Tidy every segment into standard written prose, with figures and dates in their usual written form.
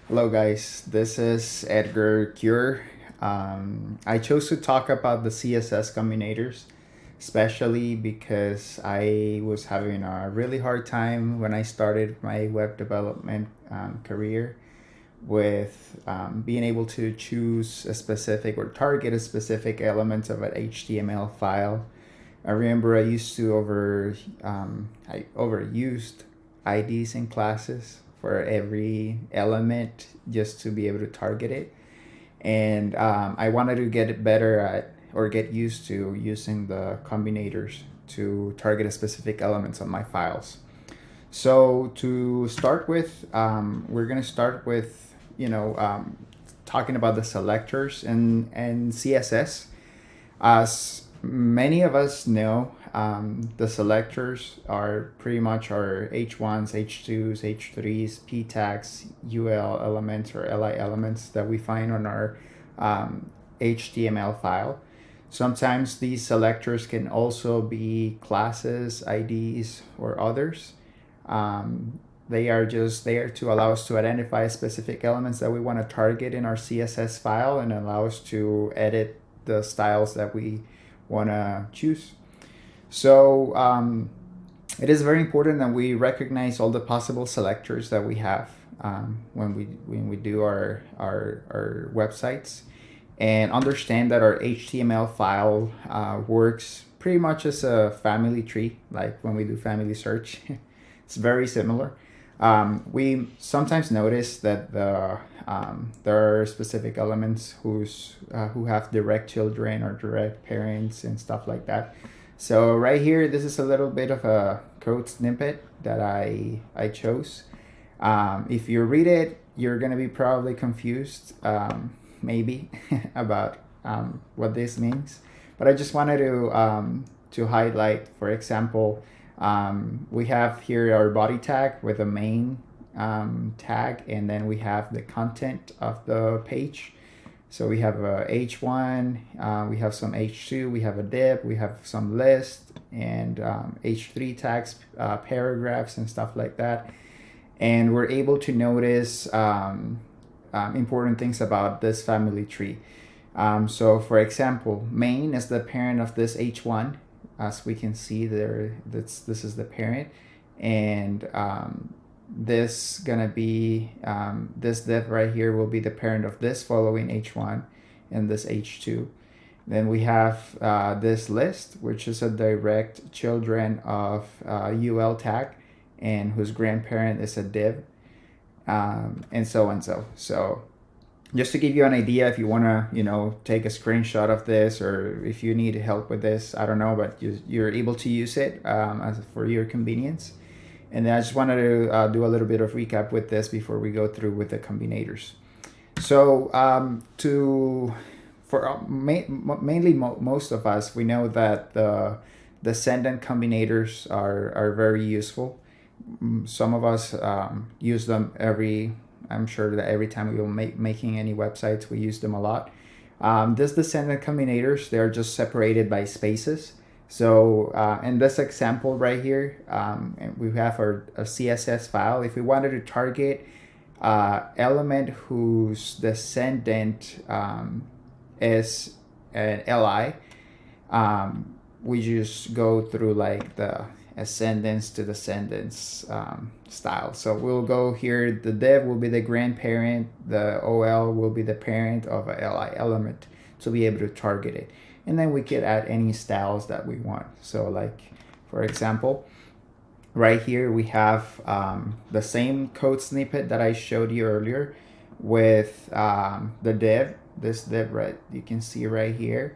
Hello, guys. This is Edgar Cure. I chose to talk about the CSS combinators, especially because I was having a really hard time when I started my web development career with being able to choose a specific or target a specific element of an HTML file. I remember I overused IDs in classes for every element just to be able to target it. And I wanted to get it better at or get used to using the combinators to target a specific elements on my files. So to start with, we're gonna start with talking about the selectors and CSS. As many of us know, the selectors are pretty much our H1s, H2s, H3s, P tags, UL elements or LI elements that we find on our HTML file. Sometimes these selectors can also be classes, IDs, or others. They are just there to allow us to identify specific elements that we want to target in our CSS file and allow us to edit the styles that we want to choose. So it is very important that we recognize all the possible selectors that we have when we do our websites, and understand that our HTML file works pretty much as a family tree, like when we do family search. It's very similar. We sometimes notice that there are specific elements who have direct children or direct parents and stuff like that. So right here, this is a little bit of a code snippet that I chose. If you read it, you're gonna be probably confused, maybe, about what this means. But I just wanted to highlight, for example, we have here our body tag with a main tag, and then we have the content of the page. So we have a H1, we have some H2, we have a div, we have some list, and H3 tags, paragraphs, and stuff like that. And we're able to notice important things about this family tree. So for example, main is the parent of this H1. As we can see there, this is the parent, and this gonna be this div right here will be the parent of this following H1 and this H2. Then we have this list, which is a direct children of UL tag, and whose grandparent is a div, and so on. So just to give you an idea, if you want to take a screenshot of this, or if you need help with this, I don't know, but you're able to use it for your convenience. And then I just wanted to do a little bit of recap with this before we go through with the combinators. So mainly most of us, we know that the descendant combinators are very useful. Some of us use them I'm sure that every time we will making any websites, we use them a lot. This descendant combinators, they're just separated by spaces. So in this example right here, we have our CSS file. If we wanted to target element whose descendant is an LI, we just go through like the ascendance to descendants style. So we'll go here, the div will be the grandparent, the OL will be the parent of a LI element to be able to target it. And then we could add any styles that we want. So like, for example, right here we have the same code snippet that I showed you earlier with the div, this div right, you can see right here,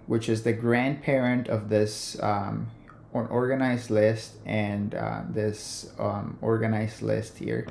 which is the grandparent of this organized list and this organized list here.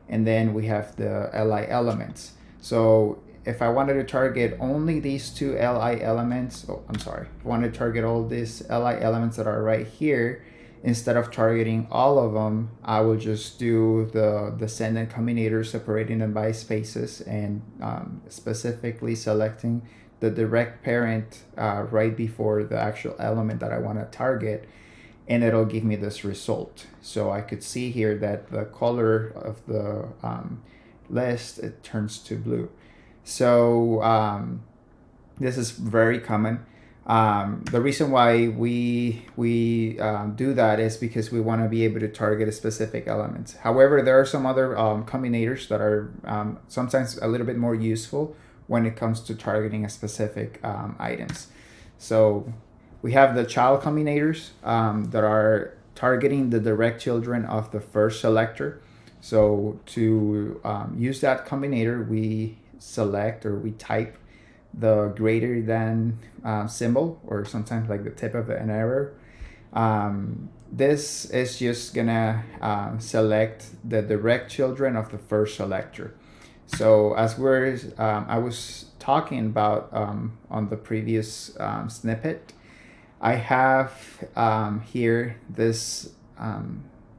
And then we have the LI elements. So if I wanted to target only these two LI elements, if I wanted to target all these LI elements that are right here, instead of targeting all of them, I will just do the descendant combinator, separating them by spaces, and specifically selecting the direct parent right before the actual element that I want to target, and it'll give me this result. So I could see here that the color of the list, it turns to blue. So this is very common. The reason why we do that is because we want to be able to target a specific elements. However, there are some other combinators that are sometimes a little bit more useful when it comes to targeting a specific items. So we have the child combinators that are targeting the direct children of the first selector. So to use that combinator, we select or we type the greater than symbol, or sometimes like the tip of an arrow. This is just gonna select the direct children of the first selector. So as I was talking about on the previous snippet, I have here this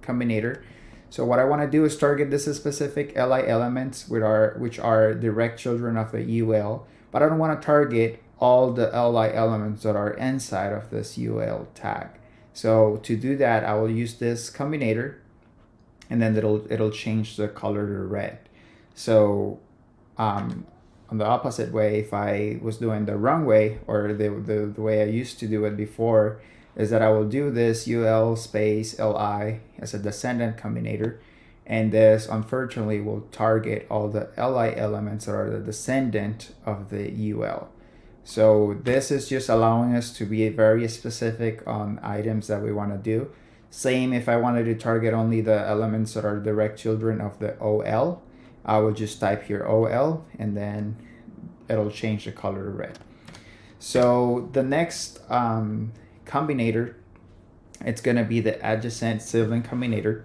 combinator. So what I want to do is target this specific li elements which are direct children of the ul, but I don't want to target all the li elements that are inside of this ul tag. So to do that, I will use this combinator, and then it'll change the color to red. So on the opposite way, if I was doing the wrong way, or the way I used to do it before, is that I will do this ul space li as a descendant combinator, and this unfortunately will target all the li elements that are the descendant of the ul. So this is just allowing us to be very specific on items that we want to do. Same if I wanted to target only the elements that are direct children of the ol, I will just type here ol, and then it'll change the color to red. So the next combinator, it's going to be the adjacent sibling combinator.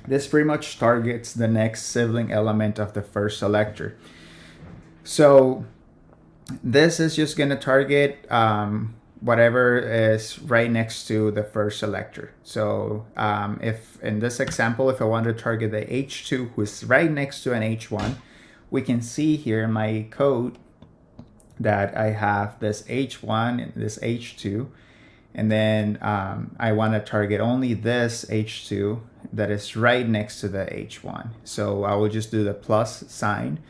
This pretty much targets the next sibling element of the first selector. So this is just going to target whatever is right next to the first selector. So if in this example, if I want to target the H2 who is right next to an H1, we can see here in my code that I have this H1 and this H2, and then I want to target only this H2 that is right next to the H1. So I will just do the plus sign,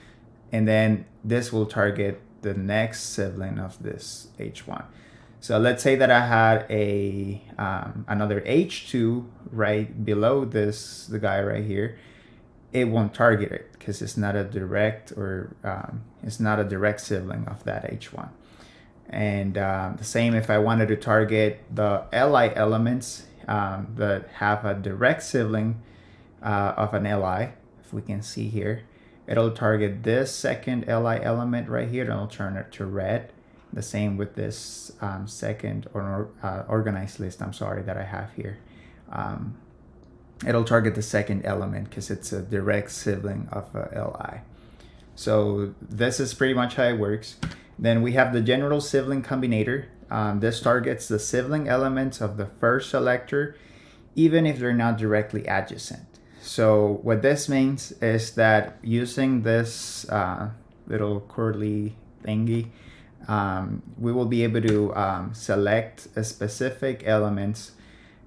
and then this will target the next sibling of this H1. So let's say that I had another H2 right below this, the guy right here. It won't target it because it's not a direct it's not a direct sibling of that H1. And the same if I wanted to target the li elements that have a direct sibling of an li. If we can see here, it'll target this second li element right here, and it'll turn it to red. The same with this second organized list, that I have here. It'll target the second element because it's a direct sibling of a li. So this is pretty much how it works. Then we have the general sibling combinator. This targets the sibling elements of the first selector, even if they're not directly adjacent. So what this means is that using this little curly thingy, we will be able to select a specific elements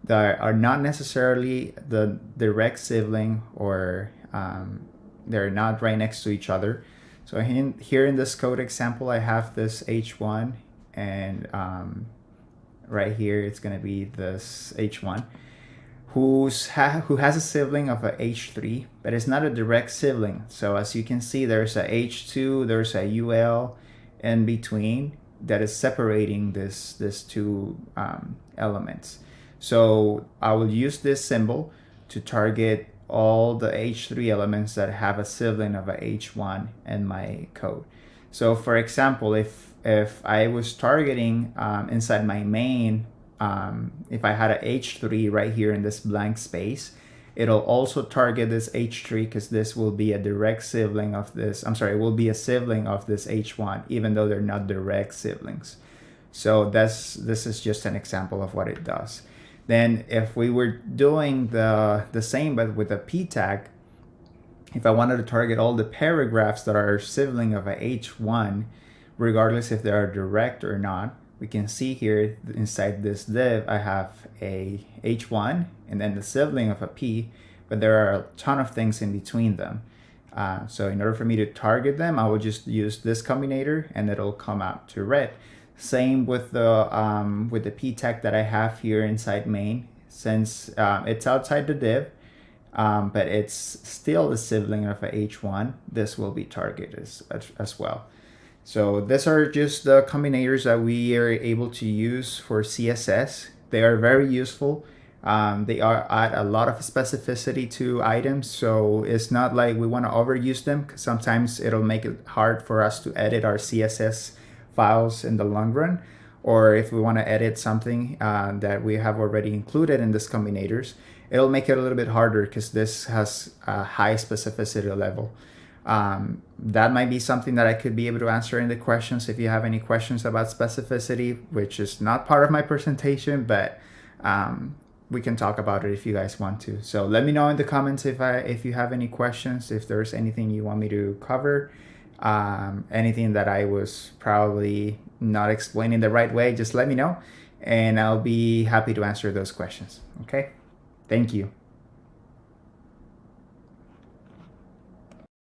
that are not necessarily the direct sibling, or they're not right next to each other. So here in this code example, I have this H1, and right here it's going to be this H1 who has a sibling of a H3, but it's not a direct sibling. So as you can see, there's a H2, there's a UL in between that is separating this two elements. So I will use this symbol to target all the H3 elements that have a sibling of a H1 in my code. So for example, if I was targeting inside my main, if I had a H3 right here in this blank space, it'll also target this H3 because this will be a direct sibling of this, it will be a sibling of this H1, even though they're not direct siblings. So this is just an example of what it does. Then if we were doing the same but with a p tag, if I wanted to target all the paragraphs that are sibling of a H1, regardless if they are direct or not, we can see here inside this div, I have a H1 and then the sibling of a P, but there are a ton of things in between them. So in order for me to target them, I will just use this combinator and it'll come out to red. Same with the p tag that I have here inside main. Since it's outside the div, but it's still a sibling of a h1, this will be targeted as well. So these are just the combinators that we are able to use for CSS. They are very useful. They add a lot of specificity to items, so it's not like we want to overuse them, because sometimes it'll make it hard for us to edit our CSS files in the long run, or if we want to edit something that we have already included in this combinators, it'll make it a little bit harder because this has a high specificity level. That might be something that I could be able to answer in the questions if you have any questions about specificity, which is not part of my presentation, but we can talk about it if you guys want to. So let me know in the comments if you have any questions, if there's anything you want me to cover, anything that I was probably not explaining the right way, just let me know and I'll be happy to answer those questions. Okay, thank you.